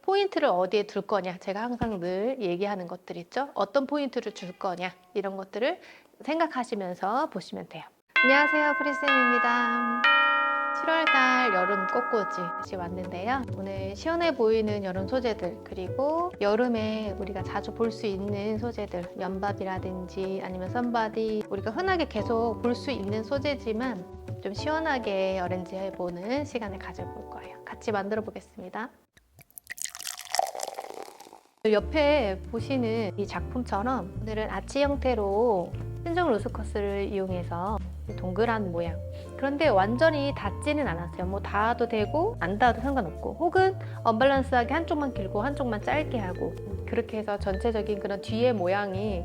포인트를 어디에 둘 거냐. 제가 항상 늘 얘기하는 것들 있죠. 어떤 포인트를 줄 거냐. 이런 것들을 생각하시면서 보시면 돼요. 안녕하세요. 프리쌤입니다. 7월달 여름 꽃꽂이 다시 왔는데요. 오늘 시원해 보이는 여름 소재들, 그리고 여름에 우리가 자주 볼 수 있는 소재들, 연밥이라든지 아니면 선바디, 우리가 흔하게 계속 볼 수 있는 소재지만 좀 시원하게 어렌지 해보는 시간을 가져볼 거예요. 같이 만들어 보겠습니다. 옆에 보시는 이 작품처럼 오늘은 아치 형태로 신종 루스커스를 이용해서 동그란 모양, 그런데 완전히 닿지는 않았어요. 뭐 닿아도 되고 안 닿아도 상관없고, 혹은 언밸런스하게 한쪽만 길고 한쪽만 짧게 하고, 그렇게 해서 전체적인 그런 뒤의 모양이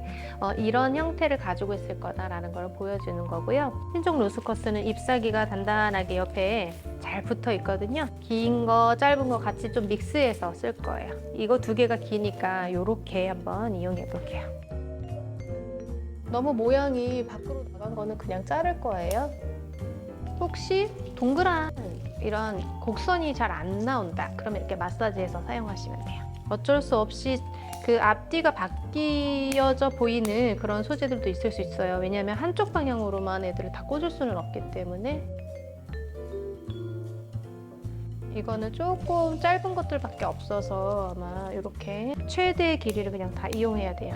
이런 형태를 가지고 있을 거다라는 걸 보여주는 거고요. 신종 루스커스는 잎사귀가 단단하게 옆에 잘 붙어 있거든요. 긴 거 짧은 거 같이 좀 믹스해서 쓸 거예요. 이거 두 개가 기니까 이렇게 한번 이용해 볼게요. 너무 모양이 밖으로 나간 거는 그냥 자를 거예요. 혹시 동그란 이런 곡선이 잘 안 나온다, 그러면 이렇게 마사지해서 사용하시면 돼요. 어쩔 수 없이 그 앞뒤가 바뀌어져 보이는 그런 소재들도 있을 수 있어요. 왜냐하면 한쪽 방향으로만 애들을 다 꽂을 수는 없기 때문에. 이거는 조금 짧은 것들밖에 없어서 아마 이렇게 최대의 길이를 그냥 다 이용해야 돼요.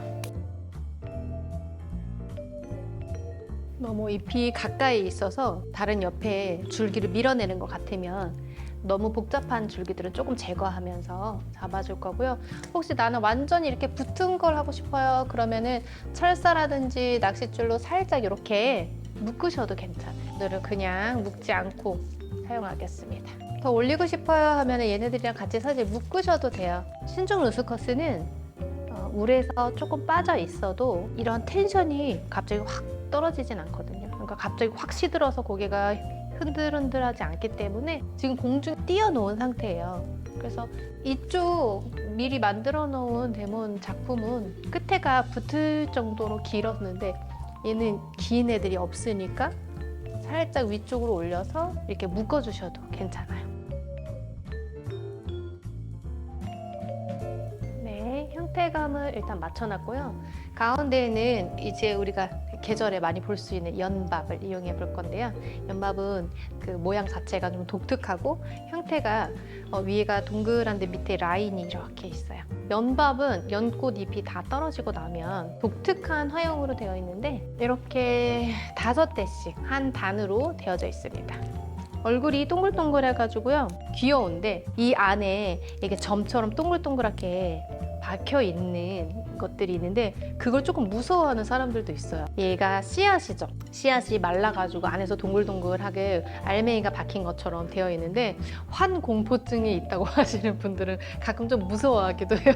너무 잎이 가까이 있어서 다른 옆에 줄기를 밀어내는 것 같으면 너무 복잡한 줄기들은 조금 제거하면서 잡아줄 거고요. 혹시 나는 완전히 이렇게 붙은 걸 하고 싶어요, 그러면은 철사라든지 낚싯줄로 살짝 이렇게 묶으셔도 괜찮아요. 오늘은 그냥 묶지 않고 사용하겠습니다. 더 올리고 싶어요 하면 얘네들이랑 같이 사실 묶으셔도 돼요. 신종 루스커스는 물에서 조금 빠져 있어도 이런 텐션이 갑자기 확 떨어지진 않거든요. 그러니까 갑자기 확 시들어서 고개가 흔들흔들하지 않기 때문에 지금 공중에 띄워놓은 상태예요. 그래서 이쪽 미리 만들어 놓은 데몬 작품은 끝에가 붙을 정도로 길었는데 얘는 긴 애들이 없으니까 살짝 위쪽으로 올려서 이렇게 묶어주셔도 괜찮아요. 네, 형태감을 일단 맞춰놨고요. 가운데에는 이제 우리가 계절에 많이 볼 수 있는 연밥을 이용해 볼 건데요. 연밥은 그 모양 자체가 좀 독특하고 형태가 위에가 동그란데 밑에 라인이 이렇게 있어요. 연밥은 연꽃 잎이 다 떨어지고 나면 독특한 화형으로 되어 있는데 이렇게 5대씩 한 단으로 되어져 있습니다. 얼굴이 동글동글해가지고요, 귀여운데 이 안에 이게 점처럼 동글동글하게 박혀 있는 것들이 있는데 그걸 조금 무서워하는 사람들도 있어요. 얘가 씨앗이죠. 씨앗이 말라가지고 안에서 동글동글하게 알맹이가 박힌 것처럼 되어 있는데 환공포증이 있다고 하시는 분들은 가끔 좀 무서워하기도 해요.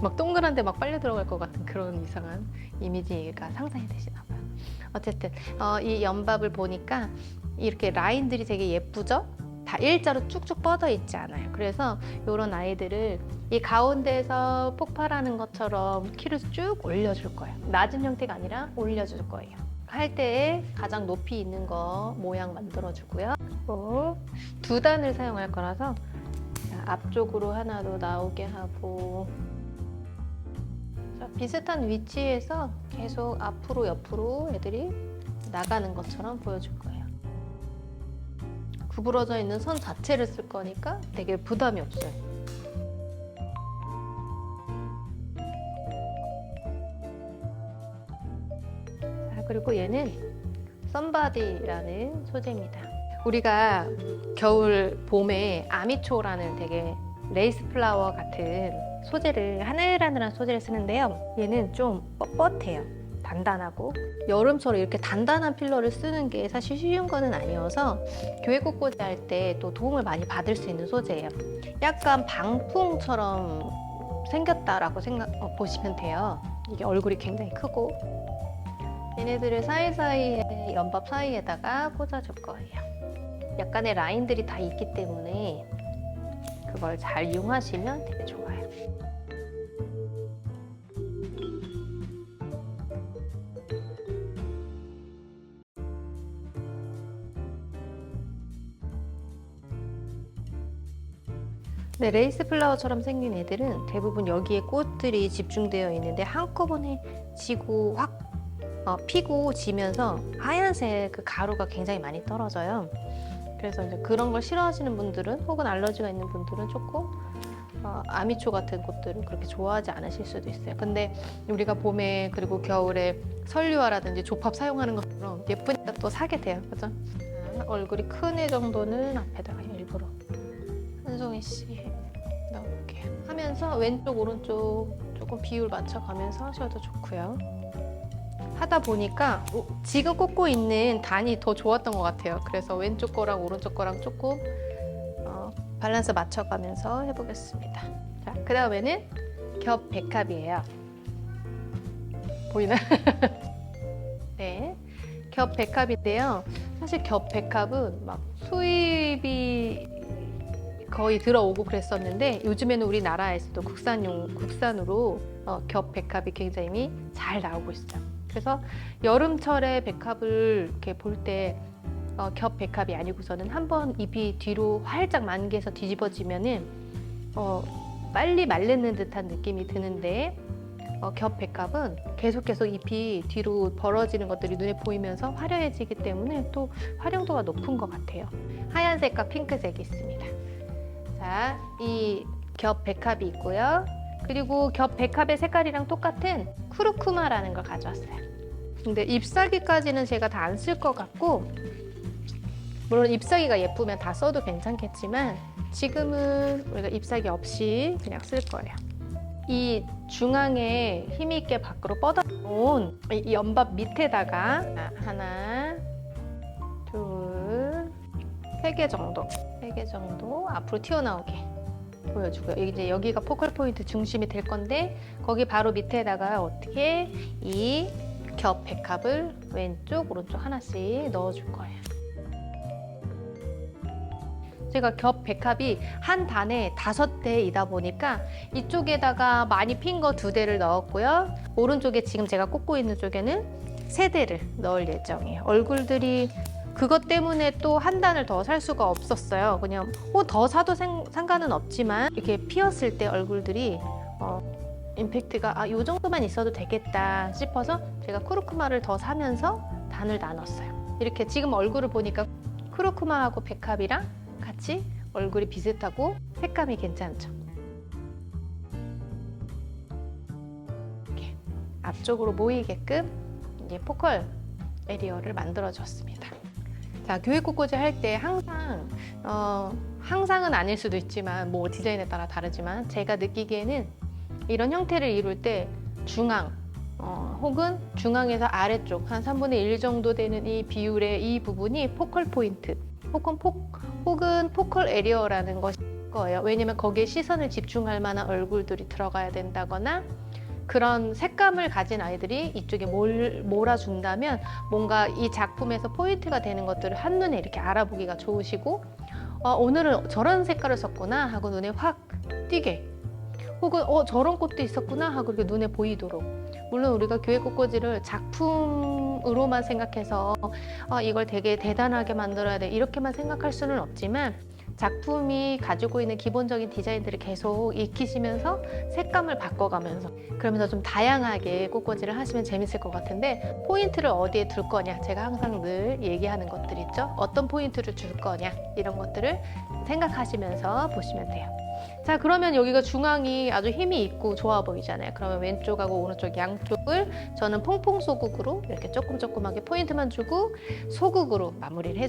막 동그란데 막 빨려 들어갈 것 같은 그런 이상한 이미지가 상상이 되시나 봐요. 어쨌든 이 연밥을 보니까 이렇게 라인들이 되게 예쁘죠? 다 일자로 쭉쭉 뻗어 있지 않아요. 그래서 이런 아이들을 이 가운데에서 폭발하는 것처럼 키를 쭉 올려줄 거예요. 낮은 형태가 아니라 올려줄 거예요. 할 때 가장 높이 있는 거 모양 만들어주고요. 그리고 2단을 사용할 거라서 앞쪽으로 하나로 나오게 하고, 자, 비슷한 위치에서 계속 앞으로 옆으로 애들이 나가는 것처럼 보여줄 거예요. 구부러져 있는 선 자체를 쓸 거니까 되게 부담이 없어요. 자, 그리고 얘는 썸바디라는 소재입니다. 우리가 겨울, 봄에 아미초라는 되게 레이스 플라워 같은 소재를, 하늘하늘한 소재를 쓰는데요. 얘는 좀 뻣뻣해요. 단단하고, 여름처럼 이렇게 단단한 필러를 쓰는 게 사실 쉬운 거는 아니어서 교회 꽃꽂이 할 때 또 도움을 많이 받을 수 있는 소재예요. 약간 방풍처럼 생겼다라고 보시면 돼요. 이게 얼굴이 굉장히 크고, 얘네들을 사이사이에, 연밥 사이에다가 꽂아줄 거예요. 약간의 라인들이 다 있기 때문에 그걸 잘 이용하시면 되게 좋아요. 네, 레이스 플라워처럼 생긴 애들은 대부분 여기에 꽃들이 집중되어 있는데 한꺼번에 지고 확 피고 지면서 하얀색 그 가루가 굉장히 많이 떨어져요. 그래서 이제 그런 걸 싫어하시는 분들은 혹은 알러지가 있는 분들은 조금 아미초 같은 꽃들을 그렇게 좋아하지 않으실 수도 있어요. 근데 우리가 봄에 그리고 겨울에 설류화라든지 조팝 사용하는 것처럼 예쁘니까 또 사게 돼요. 그죠? 얼굴이 큰 애 정도는 앞에다가 일부러 한 송이씩 넣을게요. 하면서 왼쪽 오른쪽 조금 비율 맞춰가면서 하셔도 좋고요. 하다 보니까 지금 꽂고 있는 단이 더 좋았던 것 같아요. 그래서 왼쪽 거랑 오른쪽 거랑 조금 밸런스 맞춰가면서 해보겠습니다. 자, 그 다음에는 겹 백합이에요. 보이나? 네, 겹 백합인데요. 사실 겹 백합은 막 수입이 거의 들어오고 그랬었는데 요즘에는 우리나라에서도 국산으로 겹 백합이 굉장히 잘 나오고 있어요. 그래서 여름철에 백합을 이렇게 볼 때 겹 백합이 아니고서는 한번 잎이 뒤로 활짝 만개해서 뒤집어지면은 빨리 말르는 듯한 느낌이 드는데 겹 백합은 계속 잎이 뒤로 벌어지는 것들이 눈에 보이면서 화려해지기 때문에 또 활용도가 높은 것 같아요. 하얀색과 핑크색이 있습니다. 자, 이 겹 백합이 있고요. 그리고 겹 백합의 색깔이랑 똑같은 쿠르쿠마라는 걸 가져왔어요. 근데 잎사귀까지는 제가 다 안 쓸 것 같고, 물론 ip사귀가 예쁘면 다 써도 괜찮겠지만 지금은 우리가 잎사귀 없이 그냥 쓸 거예요. 이 중앙에 힘있게 밖으로 뻗어놓은 이 연밥 밑에다가 하나, 둘, 세 개 정도 앞으로 튀어나오게 보여주고요. 이제 여기가 포컬 포인트 중심이 될 건데 거기 바로 밑에다가 어떻게 이 겹 백합을 왼쪽, 오른쪽 하나씩 넣어줄 거예요. 제가 겹 백합이 한 단에 5대이다 보니까 이쪽에다가 많이 핀 거 2대를 넣었고요. 오른쪽에 지금 제가 꽂고 있는 쪽에는 3대를 넣을 예정이에요. 얼굴들이 그것 때문에 또 한 단을 더 살 수가 없었어요. 그냥 더 사도 상관은 없지만 이렇게 피었을 때 얼굴들이 임팩트가 이 정도만 있어도 되겠다 싶어서 제가 쿠르쿠마를 더 사면서 단을 나눴어요. 이렇게 지금 얼굴을 보니까 쿠르쿠마하고 백합이랑 같이 얼굴이 비슷하고 색감이 괜찮죠. 이렇게 앞쪽으로 모이게끔 이제 포컬 에리어를 만들어 줬습니다. 자, 교육꽃꽂이 할 때 항상은 아닐 수도 있지만 뭐 디자인에 따라 다르지만 제가 느끼기에는 이런 형태를 이룰 때 중앙 혹은 중앙에서 아래쪽 한 3분의 1 정도 되는 이 비율의 이 부분이 포컬 포인트 혹은 포컬 에리어라는 것일 거예요. 왜냐면 거기에 시선을 집중할 만한 얼굴들이 들어가야 된다거나 그런 색감을 가진 아이들이 이쪽에 몰아준다면 뭔가 이 작품에서 포인트가 되는 것들을 한눈에 이렇게 알아보기가 좋으시고 오늘은 저런 색깔을 썼구나 하고 눈에 확 띄게 혹은 저런 꽃도 있었구나 하고 이렇게 눈에 보이도록 물론 우리가 교회꽃꽂이를 작품으로만 생각해서 이걸 되게 대단하게 만들어야 돼 이렇게만 생각할 수는 없지만 작품이 가지고 있는 기본적인 디자인들을 계속 익히시면서 색감을 바꿔가면서 그러면서 좀 다양하게 꽃꽂이를 하시면 재밌을 것 같은데 포인트를 어디에 둘 거냐 제가 항상 늘 얘기하는 것들 있죠. 어떤 포인트를 줄 거냐 이런 것들을 생각하시면서 보시면 돼요. 자, 그러면 여기가 중앙이 아주 힘이 있고 좋아 보이잖아요. 그러면 왼쪽하고 오른쪽 양쪽을 저는 퐁퐁 소국으로 이렇게 조금하게 포인트만 주고 소국으로 마무리를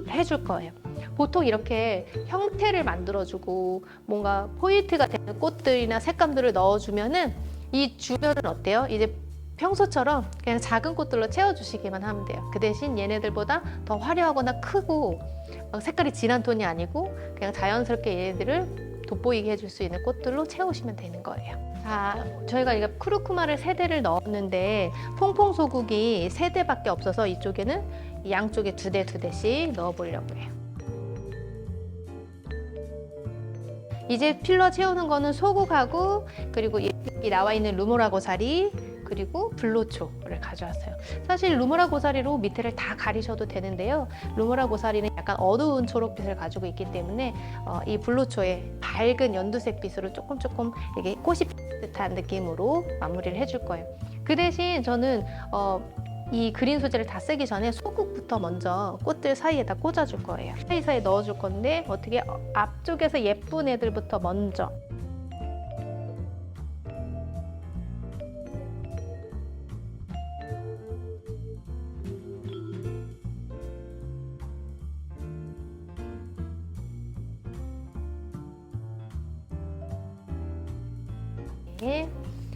해줄 거예요. 보통 이렇게 형태를 만들어주고 뭔가 포인트가 되는 꽃들이나 색감들을 넣어주면은 이 주변은 어때요? 이제 평소처럼 그냥 작은 꽃들로 채워주시기만 하면 돼요. 그 대신 얘네들보다 더 화려하거나 크고 색깔이 진한 톤이 아니고 그냥 자연스럽게 얘네들을 돋보이게 해줄 수 있는 꽃들로 채우시면 되는 거예요. 자, 저희가 이거 쿠르쿠마를 3대를 넣었는데 퐁퐁 소국이 3대밖에 없어서 이쪽에는 양쪽에 2대씩 넣어보려고 해요. 이제 필러 채우는 거는 소국하고 그리고 이 나와 있는 루모라 고사리 그리고 불로초를 가져왔어요. 사실 루무라 고사리로 밑에를 다 가리셔도 되는데요. 루무라 고사리는 약간 어두운 초록빛을 가지고 있기 때문에 이 불로초에 밝은 연두색 빛으로 조금 이게 꽃이 듯한 느낌으로 마무리를 해줄 거예요. 그 대신 저는 이 그린 소재를 다 쓰기 전에 소국부터 먼저 꽃들 사이에다 꽂아줄 거예요. 사이사이에 넣어줄 건데 어떻게 앞쪽에서 예쁜 애들부터 먼저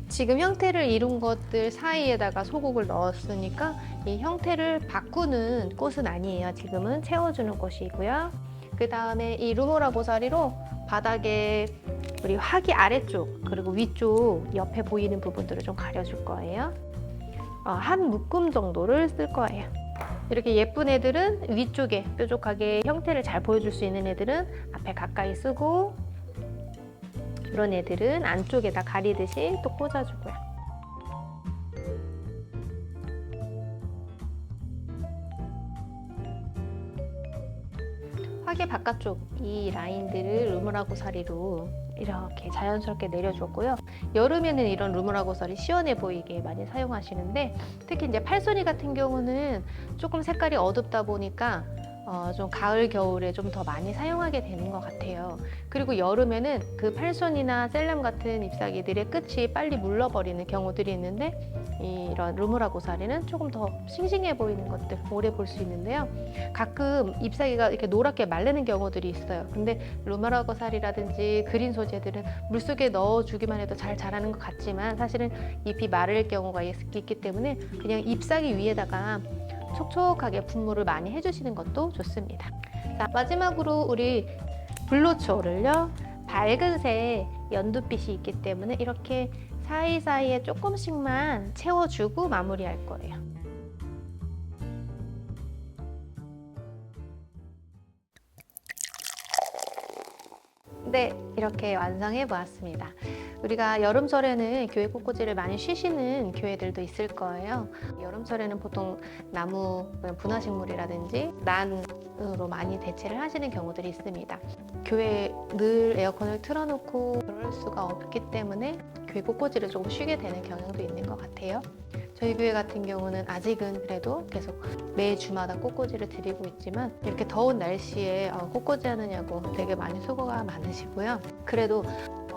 지금 형태를 이룬 것들 사이에다가 소국을 넣었으니까 이 형태를 바꾸는 꽃은 아니에요. 지금은 채워주는 꽃이고요. 그 다음에 이 루모라 고사리로 바닥에 우리 화기 아래쪽 그리고 위쪽 옆에 보이는 부분들을 좀 가려줄 거예요. 한 묶음 정도를 쓸 거예요. 이렇게 예쁜 애들은 위쪽에 뾰족하게 형태를 잘 보여줄 수 있는 애들은 앞에 가까이 쓰고, 이런 애들은 안쪽에다 가리듯이 또 꽂아주고요. 화개 바깥쪽 이 라인들을 루무라 고사리로 이렇게 자연스럽게 내려줬고요. 여름에는 이런 루무라 고사리 시원해 보이게 많이 사용하시는데, 특히 이제 팔손이 같은 경우는 조금 색깔이 어둡다 보니까 좀 가을 겨울에 좀 더 많이 사용하게 되는 것 같아요. 그리고 여름에는 그 팔손이나 셀람 같은 잎사귀들의 끝이 빨리 물러버리는 경우들이 있는데, 이런 루무라 고사리는 조금 더 싱싱해 보이는 것들 오래 볼 수 있는데요. 가끔 잎사귀가 이렇게 노랗게 마르는 경우들이 있어요. 근데 루무라 고사리라든지 그린 소재들은 물속에 넣어주기만 해도 잘 자라는 것 같지만 사실은 잎이 마를 경우가 있기 때문에 그냥 잎사귀 위에다가 촉촉하게 분무를 많이 해주시는 것도 좋습니다. 자, 마지막으로 우리 불로초를요, 밝은색 연두빛이 있기 때문에 이렇게 사이사이에 조금씩만 채워주고 마무리할 거예요. 네, 이렇게 완성해 보았습니다. 우리가 여름철에는 교회 꽃꽂이를 많이 쉬시는 교회들도 있을 거예요. 여름철에는 보통 나무, 분화식물이라든지 난으로 많이 대체를 하시는 경우들이 있습니다. 교회에 늘 에어컨을 틀어놓고 그럴 수가 없기 때문에 교회 꽃꽂이를 조금 쉬게 되는 경향도 있는 것 같아요. 저희 교회 같은 경우는 아직은 그래도 계속 매주마다 꽃꽂이를 드리고 있지만, 이렇게 더운 날씨에 꽃꽂이 하느냐고 되게 많이 수고가 많으시고요. 그래도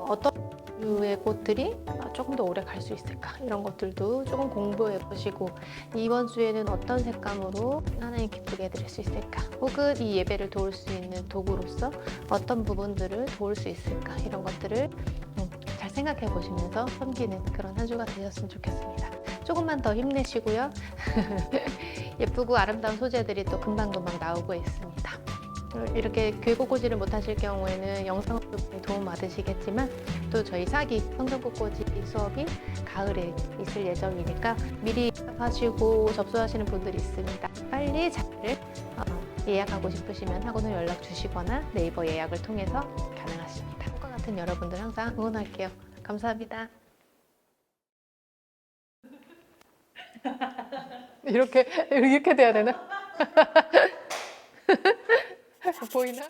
어떤 류의 꽃들이 조금 더 오래 갈 수 있을까, 이런 것들도 조금 공부해 보시고, 이번 주에는 어떤 색감으로 하나님 기쁘게 해드릴 수 있을까, 혹은 이 예배를 도울 수 있는 도구로서 어떤 부분들을 도울 수 있을까, 이런 것들을 잘 생각해 보시면서 섬기는 그런 한 주가 되셨으면 좋겠습니다. 조금만 더 힘내시고요. 예쁘고 아름다운 소재들이 또 금방금방 나오고 있습니다. 이렇게 교회 꽃꽂이를 못하실 경우에는 영상으로 도움 받으시겠지만, 또 저희 사기 성전 꽃꽂이 수업이 가을에 있을 예정이니까 미리 하시고 접수하시는 분들이 있습니다. 빨리 자리를 예약하고 싶으시면 학원을 연락 주시거나 네이버 예약을 통해서 가능하십니다. 학과 같은 여러분들 항상 응원할게요. 감사합니다. 이렇게 돼야 되나? 보이나?